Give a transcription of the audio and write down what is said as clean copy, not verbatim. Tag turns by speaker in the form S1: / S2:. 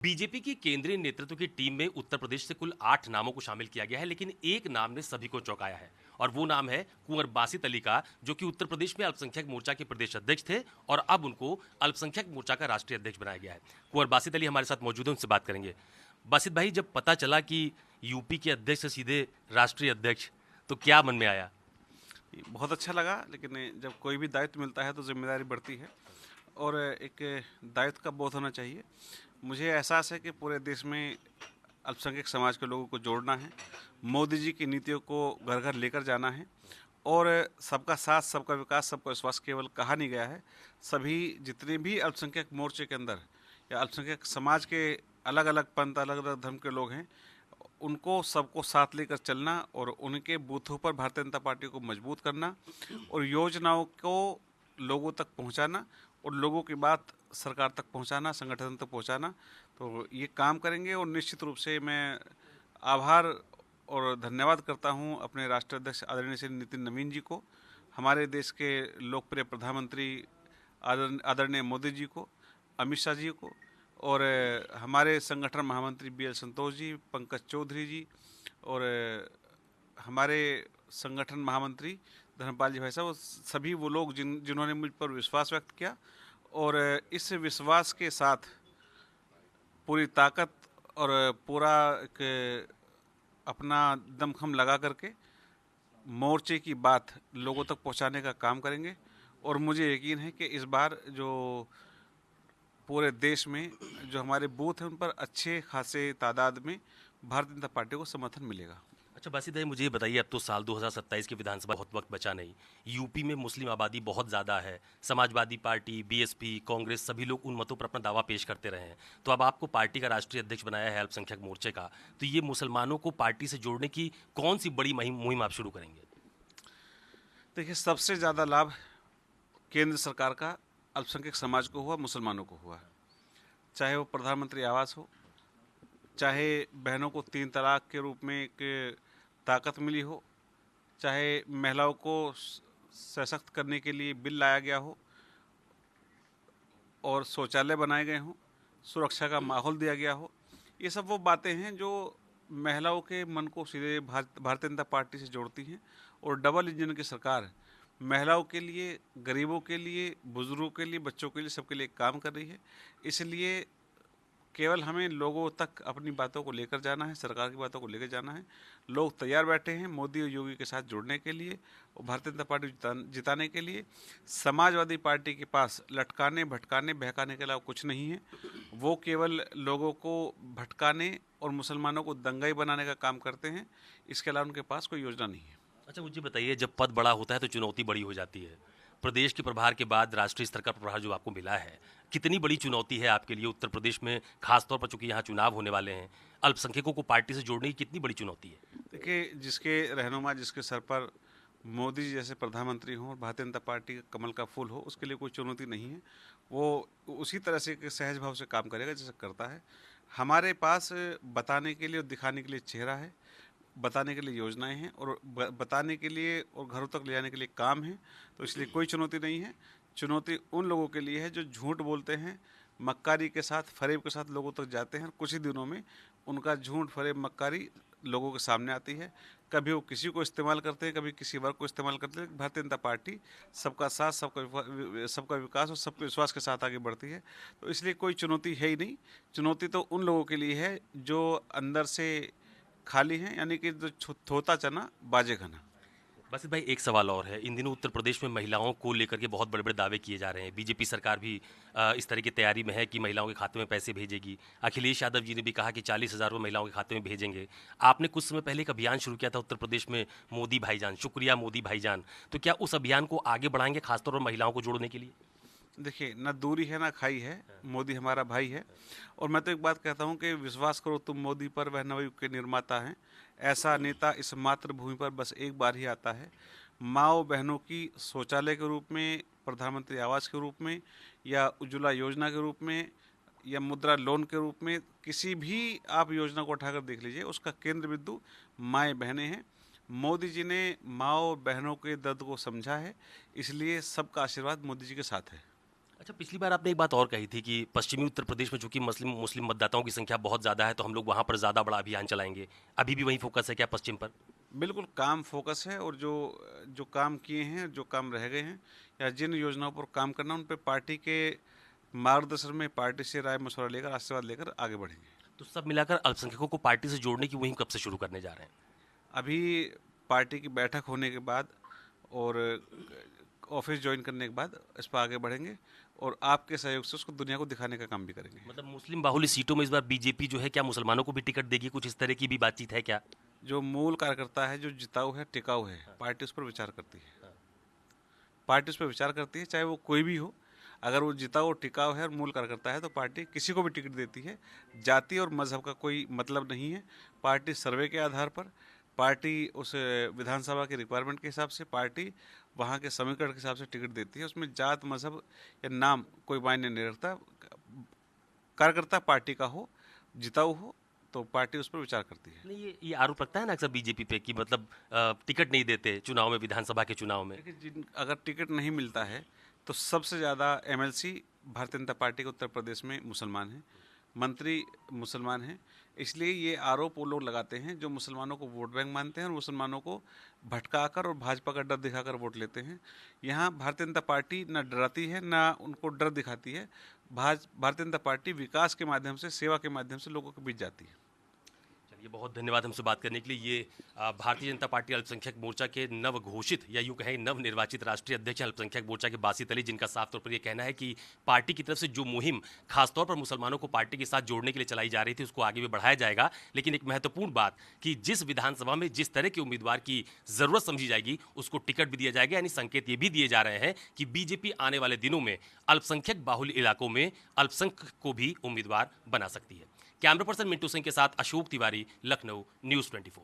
S1: BJP की केंद्रीय नेतृत्व की टीम में उत्तर प्रदेश से कुल 8 नामों को शामिल किया गया है, लेकिन एक नाम ने सभी को चौंकाया है और वो नाम है कुंवर बासित अली का, जो कि उत्तर प्रदेश में अल्पसंख्यक मोर्चा के प्रदेश अध्यक्ष थे और अब उनको अल्पसंख्यक मोर्चा का राष्ट्रीय अध्यक्ष बनाया गया है। कुंवर बासित अली हमारे साथ मौजूद है, उनसे बात करेंगे। बासित भाई, जब पता चला कि यूपी के अध्यक्ष से सीधे राष्ट्रीय अध्यक्ष, तो क्या मन में आया?
S2: बहुत अच्छा लगा, लेकिन जब कोई भी दायित्व मिलता है तो जिम्मेदारी बढ़ती है और एक दायित्व का बोध होना चाहिए। मुझे एहसास है कि पूरे देश में अल्पसंख्यक समाज के लोगों को जोड़ना है, मोदी जी की नीतियों को घर घर लेकर जाना है और सबका साथ, सबका विकास, सबका विश्वास केवल कहा नहीं गया है। सभी जितने भी अल्पसंख्यक मोर्चे के अंदर या अल्पसंख्यक समाज के अलग अलग पंथ, अलग अलग धर्म के लोग हैं, उनको सबको साथ लेकर चलना और उनके बूथों पर भारतीय जनता पार्टी को मजबूत करना और योजनाओं को लोगों तक पहुंचाना और लोगों की बात सरकार तक पहुंचाना, संगठन तक पहुंचाना। तो ये काम करेंगे और निश्चित रूप से मैं आभार और धन्यवाद करता हूं अपने राष्ट्रीय अध्यक्ष आदरणीय श्री नितिन नवीन जी को, हमारे देश के लोकप्रिय प्रधानमंत्री आदरणीय मोदी जी को, अमित शाह जी को और हमारे संगठन महामंत्री BL संतोष जी, पंकज चौधरी जी और हमारे संगठन महामंत्री धर्मपाल जी भाई साहब, सभी वो लोग जिन्होंने मुझ पर विश्वास व्यक्त किया और इस विश्वास के साथ पूरी ताकत और पूरा एक अपना दमखम लगा करके मोर्चे की बात लोगों तक पहुंचाने का काम करेंगे। और मुझे यकीन है कि इस बार जो पूरे देश में जो हमारे बूथ हैं उन पर अच्छे खासे तादाद में भारतीय जनता पार्टी को समर्थन मिलेगा।
S1: अच्छा बासित भाई, मुझे ये बताइए, अब तो साल 2027 की विधानसभा बहुत वक्त बचा नहीं। यूपी में मुस्लिम आबादी बहुत ज़्यादा है, समाजवादी पार्टी, BSP, कांग्रेस, सभी लोग उन मतों पर अपना दावा पेश करते रहे हैं। तो अब आपको पार्टी का राष्ट्रीय अध्यक्ष बनाया है अल्पसंख्यक मोर्चे का, तो ये मुसलमानों को पार्टी से जोड़ने की कौन सी बड़ी मुहिम आप शुरू करेंगे?
S2: देखिए, सबसे ज़्यादा लाभ केंद्र सरकार का अल्पसंख्यक समाज को हुआ, मुसलमानों को हुआ। चाहे वो प्रधानमंत्री आवास हो, चाहे बहनों को 3 तलाक के रूप में एक ताकत मिली हो, चाहे महिलाओं को सशक्त करने के लिए बिल लाया गया हो और शौचालय बनाए गए हों, सुरक्षा का माहौल दिया गया हो। ये सब वो बातें हैं जो महिलाओं के मन को सीधे भारतीय जनता पार्टी से जोड़ती हैं और डबल इंजन की सरकार महिलाओं के लिए, गरीबों के लिए, बुजुर्गों के लिए, बच्चों के लिए, सबके लिए काम कर रही है। इसलिए केवल हमें लोगों तक अपनी बातों को लेकर जाना है, सरकार की बातों को लेकर जाना है। लोग तैयार बैठे हैं मोदी और योगी के साथ जुड़ने के लिए और भारतीय जनता पार्टी जिताने के लिए। समाजवादी पार्टी के पास लटकाने, भटकाने, बहकाने के अलावा कुछ नहीं है। वो केवल लोगों को भटकाने और मुसलमानों को दंगाई बनाने का काम करते हैं, इसके अलावा उनके पास कोई योजना नहीं है।
S1: अच्छा मुझे बताइए, जब पद बड़ा होता है तो चुनौती बड़ी हो जाती है। प्रदेश के प्रभार के बाद राष्ट्रीय स्तर का प्रभार जो आपको मिला है, कितनी बड़ी चुनौती है आपके लिए उत्तर प्रदेश में, खासतौर पर चूंकि यहाँ चुनाव होने वाले हैं, अल्पसंख्यकों को पार्टी से जोड़ने की कितनी बड़ी चुनौती है?
S2: देखिए, जिसके रहनुमा, जिसके सर पर मोदी जी जैसे प्रधानमंत्री हों और भारतीय जनता पार्टी का कमल का फूल हो, उसके लिए कोई चुनौती नहीं है। वो उसी तरह से सहज भाव से काम करेगा जैसे करता है। हमारे पास बताने के लिए और दिखाने के लिए चेहरा है, बताने के लिए योजनाएं हैं और बताने के लिए और घरों तक ले जाने के लिए काम है। तो इसलिए कोई चुनौती नहीं है। चुनौती उन लोगों के लिए है जो झूठ बोलते हैं, मक्कारी के साथ, फरेब के साथ लोगों तक जाते हैं। कुछ ही दिनों में उनका झूठ, फरेब, मक्कारी लोगों के सामने आती है। कभी वो किसी को इस्तेमाल करते हैं, कभी किसी वर्ग को इस्तेमाल करते हैं। भारतीय जनता पार्टी सबका साथ, सबका विकास और सबके विश्वास के साथ आगे बढ़ती है। तो इसलिए कोई चुनौती है ही नहीं। चुनौती तो उन लोगों के लिए है जो अंदर से खाली हैं, यानी कि जो थोता चना बाजे घना।
S1: बासित भाई, एक सवाल और है। इन दिनों उत्तर प्रदेश में महिलाओं को लेकर के बहुत बड़े बड़े दावे किए जा रहे हैं। बीजेपी सरकार भी इस तरह की तैयारी में है कि महिलाओं के खाते में पैसे भेजेगी। अखिलेश यादव जी ने भी कहा कि 40,000 रुपये महिलाओं के खाते में भेजेंगे। आपने कुछ समय पहले एक अभियान शुरू किया था उत्तर प्रदेश में, मोदी भाईजान, शुक्रिया मोदी भाईजान। तो क्या उस अभियान को आगे बढ़ाएंगे, खासतौर पर महिलाओं को जोड़ने के लिए?
S2: देखिए, ना दूरी है ना खाई है, मोदी हमारा भाई है। और मैं तो एक बात कहता हूँ कि विश्वास करो तुम मोदी पर, वह नवयुग के निर्माता हैं। ऐसा नेता इस मातृभूमि पर बस एक बार ही आता है। माओ बहनों की शौचालय के रूप में, प्रधानमंत्री आवास के रूप में, या उज्ज्वला योजना के रूप में, या मुद्रा लोन के रूप में, किसी भी आप योजना को उठाकर देख लीजिए, उसका केंद्र बिंदु माएँ बहनें हैं। मोदी जी ने माओ बहनों के दर्द को समझा है, इसलिए सबका आशीर्वाद मोदी जी के साथ है।
S1: अच्छा, पिछली बार आपने एक बात और कही थी कि पश्चिमी उत्तर प्रदेश में चूंकि मुस्लिम मुस्लिम मतदाताओं की संख्या बहुत ज़्यादा है तो हम लोग वहाँ पर ज़्यादा बड़ा अभियान चलाएंगे। अभी भी वही फोकस है क्या पश्चिम पर?
S2: बिल्कुल काम फोकस है, और जो जो काम किए हैं, जो काम रह गए हैं, या जिन योजनाओं पर काम करना, उन पे पार्टी के मार्गदर्शन में पार्टी से राय मशवरा लेकर, आशीर्वाद लेकर आगे बढ़ेंगे।
S1: तो सब मिलाकर अल्पसंख्यकों को पार्टी से जोड़ने की मुहिम कब से शुरू करने जा रहे हैं?
S2: अभी पार्टी की बैठक होने के बाद और ऑफिस ज्वाइन करने के बाद इस पर आगे बढ़ेंगे, और आपके सहयोग से उसको दुनिया को दिखाने का काम भी करेंगे।
S1: मतलब मुस्लिम बाहुल्य सीटों में इस बार बीजेपी जो है क्या मुसलमानों को भी टिकट देगी? कुछ इस तरह की भी बातचीत है क्या?
S2: जो मूल कार्यकर्ता है, जो जिताऊ है, टिकाऊ है, पार्टी उस पर विचार करती है। पार्टी उस पर विचार करती है, चाहे वो कोई भी हो। अगर वो जिताऊ और टिकाऊ है और मूल कार्यकर्ता है, तो पार्टी किसी को भी टिकट देती है। जाति और मजहब का कोई मतलब नहीं है। पार्टी सर्वे के आधार पर, पार्टी उस विधानसभा के रिक्वायरमेंट के हिसाब से, पार्टी वहाँ के समीकरण के हिसाब से टिकट देती है। उसमें जात, मजहब या नाम कोई मायने नहीं रखता। कार्यकर्ता पार्टी का हो, जिताऊ हो, तो पार्टी उस पर विचार करती है।
S1: नहीं, ये आरोप लगता है ना अक्सर बीजेपी पे कि मतलब टिकट नहीं देते चुनाव में, विधानसभा के चुनाव में।
S2: देखिए, अगर टिकट नहीं मिलता है तो सबसे ज़्यादा एमएलसी भारतीय जनता पार्टी के उत्तर प्रदेश में मुसलमान हैं, मंत्री मुसलमान हैं। इसलिए ये आरोप वो लोग लगाते हैं जो मुसलमानों को वोट बैंक मानते हैं और मुसलमानों को भटकाकर और भाजपा का डर दिखाकर वोट लेते हैं। यहाँ भारतीय जनता पार्टी ना डराती है, ना उनको डर दिखाती है। भारतीय जनता पार्टी विकास के माध्यम से, सेवा के माध्यम से लोगों के बीच जाती है।
S1: चलिए, बहुत धन्यवाद हमसे बात करने के लिए। ये भारतीय जनता पार्टी अल्पसंख्यक मोर्चा के नव घोषित या यूं कहें नव निर्वाचित राष्ट्रीय अध्यक्ष अल्पसंख्यक मोर्चा के बासित अली, जिनका साफ तौर पर यह कहना है कि पार्टी की तरफ से जो मुहिम खासतौर पर मुसलमानों को पार्टी के साथ जोड़ने के लिए चलाई जा रही थी उसको आगे भी बढ़ाया जाएगा। लेकिन एक महत्वपूर्ण बात कि जिस विधानसभा में जिस तरह के उम्मीदवार की जरूरत समझी जाएगी उसको टिकट भी दिया जाएगा। यानी संकेत ये भी दिए जा रहे हैं कि बीजेपी आने वाले दिनों में अल्पसंख्यक बाहुल्य इलाकों में अल्पसंख्यक को भी उम्मीदवार बना सकती है। कैमरा पर्सन मिंटू सिंह के साथ अशोक तिवारी, लखनऊ, न्यूज़ 24।